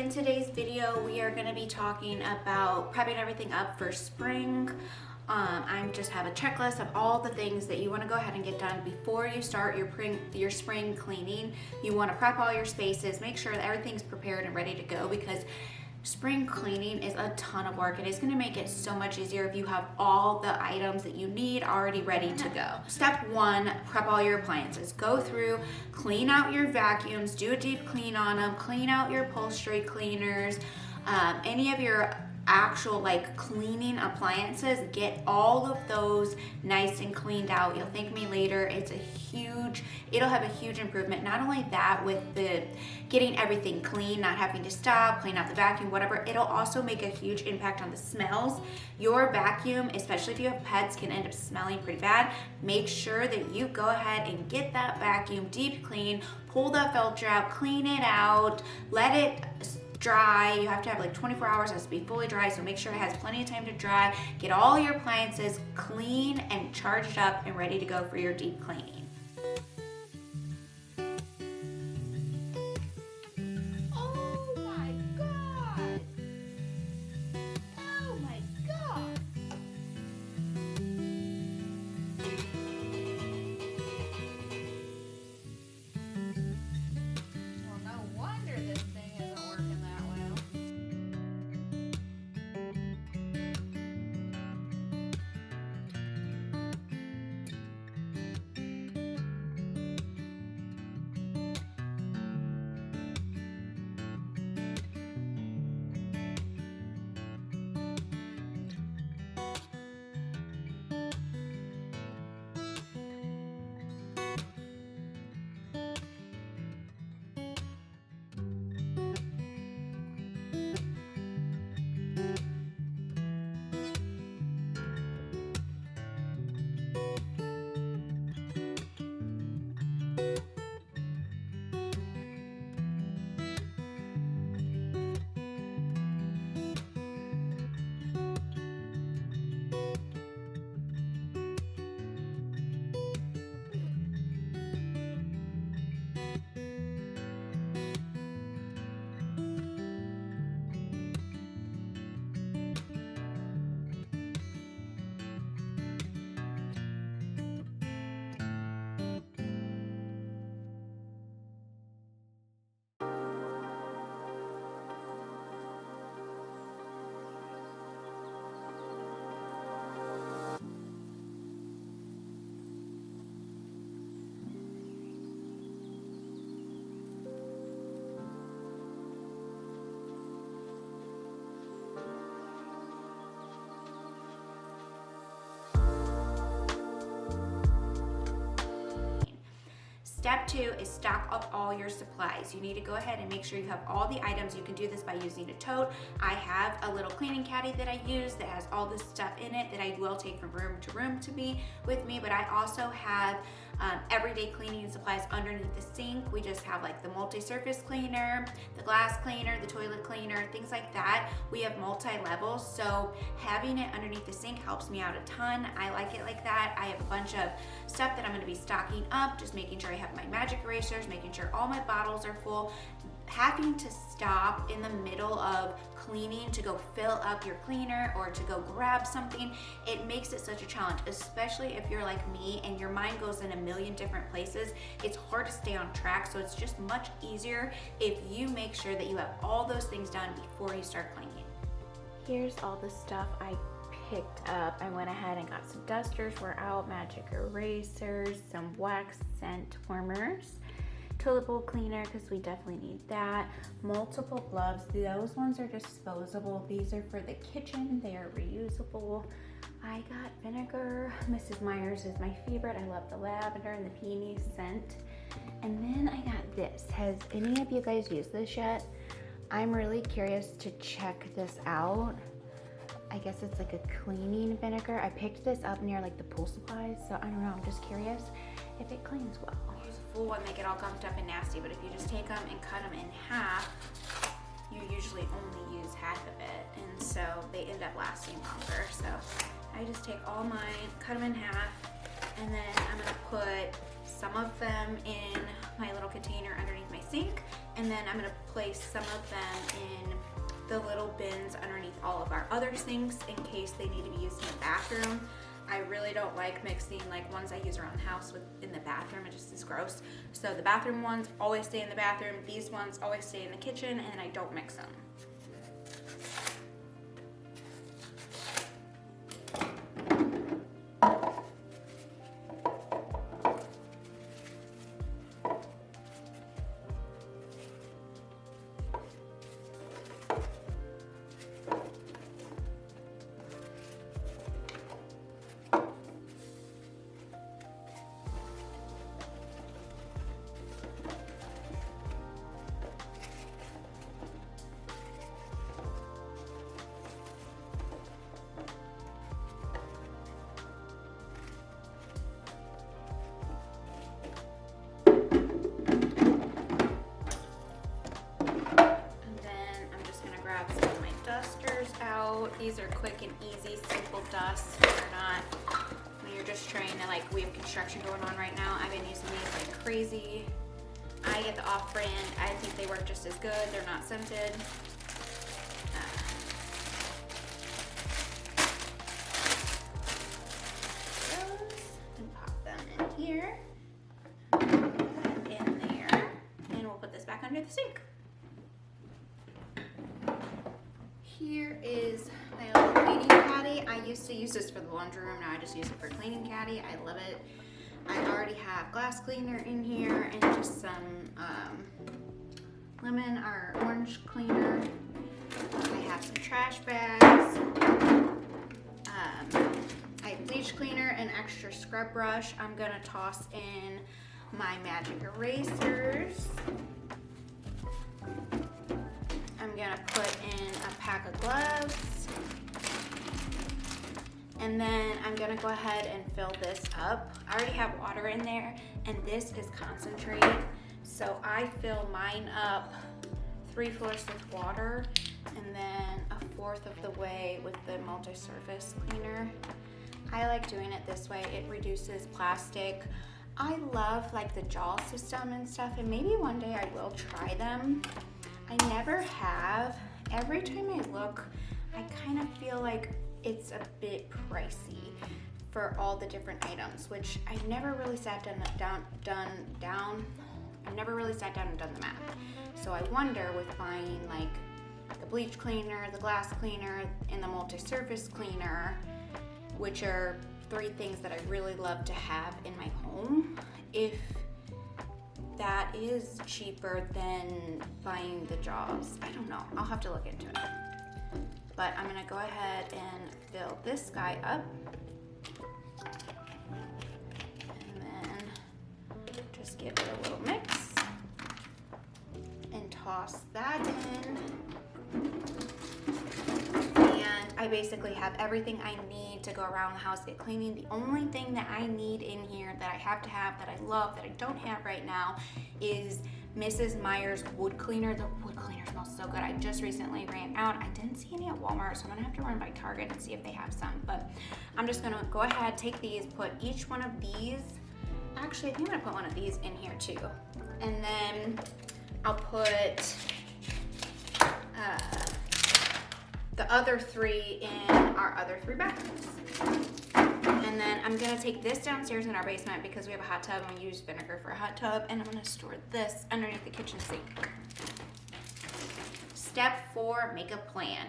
in today's video, we are going to be talking about prepping everything up for spring. I just have a checklist of all the things that you want to go ahead and get done before you start your spring cleaning. You want to prep all your spaces, make sure that everything's prepared and ready to go, because spring cleaning is a ton of work and it's going to make it so much easier if you have all the items that you need already ready to go. Step one, prep all your appliances. Go through, clean out your vacuums, do a deep clean on them, clean out your upholstery cleaners, any of your actual cleaning appliances. Get all of those nice and cleaned out. You'll thank me later. It'll have a huge improvement. Not only that, with the getting everything clean, not having to stop, clean out the vacuum, whatever, it'll also make a huge impact on the smells. Your vacuum, especially if you have pets, can end up smelling pretty bad. Make sure that you go ahead and get that vacuum deep clean, pull that filter out, clean it out, let it dry. You have to have 24 hours, it has to be fully dry, so make sure it has plenty of time to dry. Get all your appliances clean and charged up and ready to go for your deep cleaning. Oh my God! Oh my God! Well, no wonder this thing isn't working that well. Step two is stock up all your supplies. You need to go ahead and make sure you have all the items. You can do this by using a tote. I have a little cleaning caddy that I use that has all this stuff in it that I will take from room to room to be with me, but I also have everyday cleaning supplies underneath the sink. We just have the multi-surface cleaner, the glass cleaner, the toilet cleaner, things like that. We have multi-levels, so having it underneath the sink helps me out a ton. I like it like that. I have a bunch of stuff that I'm going to be stocking up, just making sure I have my magic erasers, making sure all my bottles are full. Having to stop in the middle of cleaning to go fill up your cleaner or to go grab something, it makes it such a challenge, especially if you're like me and your mind goes in a million different places. It's hard to stay on track, so it's just much easier if you make sure that you have all those things done before you start cleaning. Here's all the stuff I picked up. I went ahead and got some dusters were out, magic erasers, some wax scent warmers, toilet bowl cleaner because we definitely need that, multiple gloves. Those ones are disposable. These are for the kitchen. They are reusable. I got vinegar. Mrs. Meyer's is my favorite. I love the lavender and the peony scent. And then I got this. Has any of you guys used this yet? I'm really curious to check this out. I guess it's like a cleaning vinegar. I picked this up near the pool supplies, so I don't know, I'm just curious if it cleans well. I use a full one, they get all gunked up and nasty, but if you just take them and cut them in half, you usually only use half of it, and so they end up lasting longer. So I just take all mine, cut them in half, and then I'm gonna put some of them in my little container underneath my sink, and then I'm gonna place some of them in the little bins underneath all of our other sinks in case they need to be used in the bathroom. I really don't like mixing like ones I use around the house with in the bathroom. It just is gross. So the bathroom ones always stay in the bathroom. These ones always stay in the kitchen, and I don't mix them. These are quick and easy, simple dusts. They're not, when you're just trying to, like, we have construction going on right now. I've been using these like crazy. I get the off-brand. I think they work just as good. They're not scented. And pop them in here, in there, and we'll put this back under the sink. Here is my old cleaning caddy. I used to use this for the laundry room. Now I just use it for cleaning caddy. I love it. I already have glass cleaner in here and just some lemon or orange cleaner. I have some trash bags. I have bleach cleaner and extra scrub brush. I'm gonna toss in my magic erasers. I'm gonna put in a pack of gloves, and then I'm gonna go ahead and fill this up. I already have water in there, and this is concentrate, so I fill mine up 3/4 with water, and then 1/4 of the way with the multi-surface cleaner. I like doing it this way. It reduces plastic. I love like the jaw system and stuff, and maybe one day I will try them. I never have. Every time I look, I kind of feel like it's a bit pricey for all the different items, which I never really sat down I've never really sat down and done the math. So I wonder with buying like the bleach cleaner, the glass cleaner, and the multi-surface cleaner, which are 3 things that I really love to have in my home, if that is cheaper than buying the jaws. I don't know. I'll have to look into it. But I'm gonna go ahead and fill this guy up. And then just give it a little mix and toss that in. And I basically have everything I need to go around the house, get cleaning. The only thing that I need in here that I have to have, that I love, that I don't have right now, is Mrs. Meyer's wood cleaner. The wood cleaner smells so good. I just recently ran out. I didn't see any at Walmart, so I'm gonna have to run by Target and see if they have some. But I'm just gonna go ahead, take these, put each one of these, actually I think I'm gonna put one of these in here too. And then I'll put the other 3 in our other 3 bathrooms. And then I'm gonna take this downstairs in our basement because we have a hot tub and we use vinegar for a hot tub, and I'm gonna store this underneath the kitchen sink. Step 4, make a plan.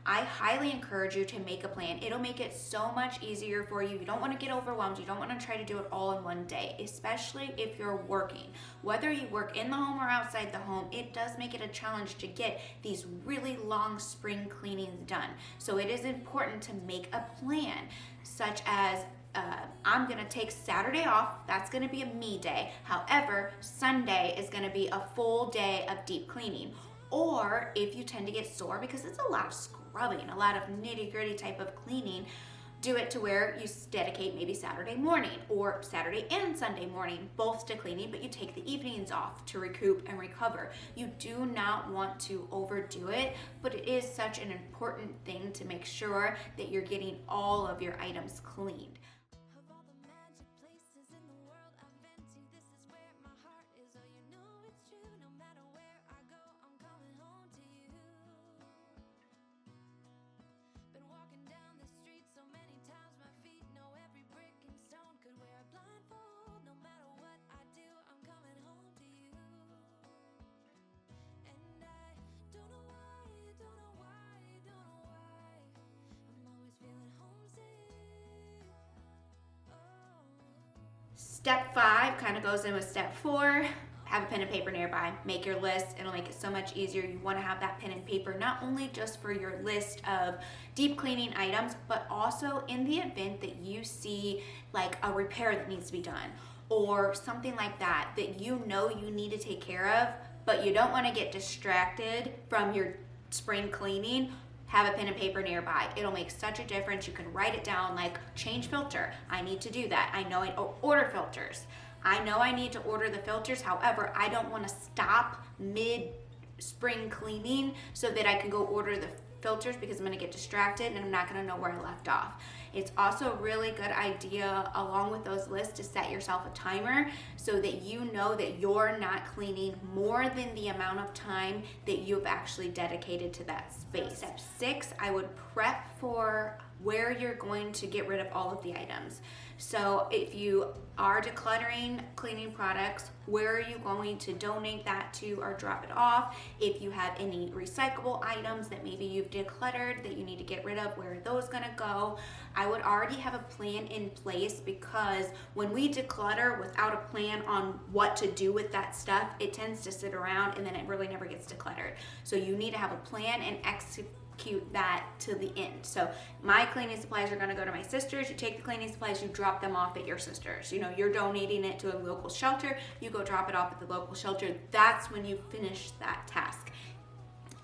I highly encourage you to make a plan. It'll make it so much easier for you. You don't want to get overwhelmed. You don't want to try to do it all in one day, especially if you're working. Whether you work in the home or outside the home, it does make it a challenge to get these really long spring cleanings done. So it is important to make a plan, such as I'm gonna take Saturday off. That's gonna be a me day. However, Sunday is gonna be a full day of deep cleaning. Or if you tend to get sore because it's a lot of scrubbing, a lot of nitty gritty type of cleaning, do it to where you dedicate maybe Saturday morning or Saturday and Sunday morning, both to cleaning, but you take the evenings off to recoup and recover. You do not want to overdo it, but it is such an important thing to make sure that you're getting all of your items cleaned. Step 5 kind of goes in with step 4. Have a pen and paper nearby. Make your list. It'll make it so much easier. You want to have that pen and paper not only just for your list of deep cleaning items, but also in the event that you see like a repair that needs to be done or something like that you know you need to take care of, but you don't want to get distracted from your spring cleaning. Have a pen and paper nearby. It'll make such a difference. You can write it down, like change filter. I need to do that. I know order filters. I know I need to order the filters. However, I don't want to stop mid spring cleaning so that I can go order the filters because I'm going to get distracted and I'm not going to know where I left off. It's also a really good idea, along with those lists, to set yourself a timer so that you know that you're not cleaning more than the amount of time that you've actually dedicated to that space. Step 6, I would prep for where you're going to get rid of all of the items. So if you are decluttering cleaning products, where are you going to donate that to or drop it off? If you have any recyclable items that maybe you've decluttered that you need to get rid of, where are those gonna go? I would already have a plan in place, because when we declutter without a plan on what to do with that stuff, it tends to sit around and then it really never gets decluttered. So you need to have a plan and execute that to the end. So my cleaning supplies are going to go to my sisters. You take the cleaning supplies, you drop them off at your sisters. You know, you're donating it to a local shelter, you go drop it off at the local shelter. That's when you finish that task.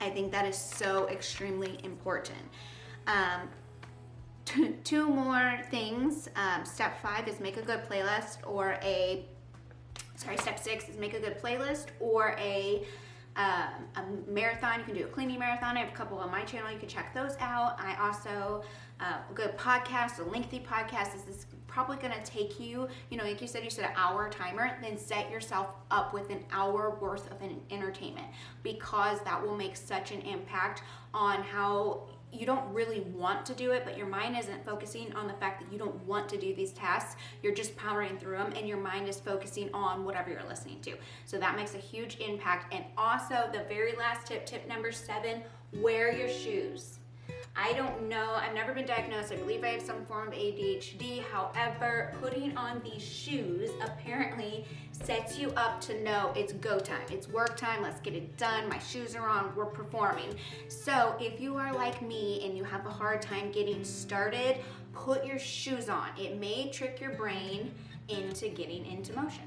I think that is so extremely important. Two more things. Step 5 is make a good playlist, or step 6 is make a good playlist or a marathon. You can do a cleaning marathon. I have a couple on my channel. You can check those out. I also, a good podcast, a lengthy podcast. This is probably going to take you, like you said an hour timer, then set yourself up with an hour worth of entertainment, because that will make such an impact on how you don't really want to do it, but your mind isn't focusing on the fact that you don't want to do these tasks. You're just powering through them, and your mind is focusing on whatever you're listening to. So that makes a huge impact. And also, the very last tip number 7, wear your shoes. I don't know, I've never been diagnosed. I believe I have some form of ADHD. However, putting on these shoes apparently sets you up to know it's go time, it's work time, let's get it done, my shoes are on, we're performing. So if you are like me and you have a hard time getting started, put your shoes on. It may trick your brain into getting into motion.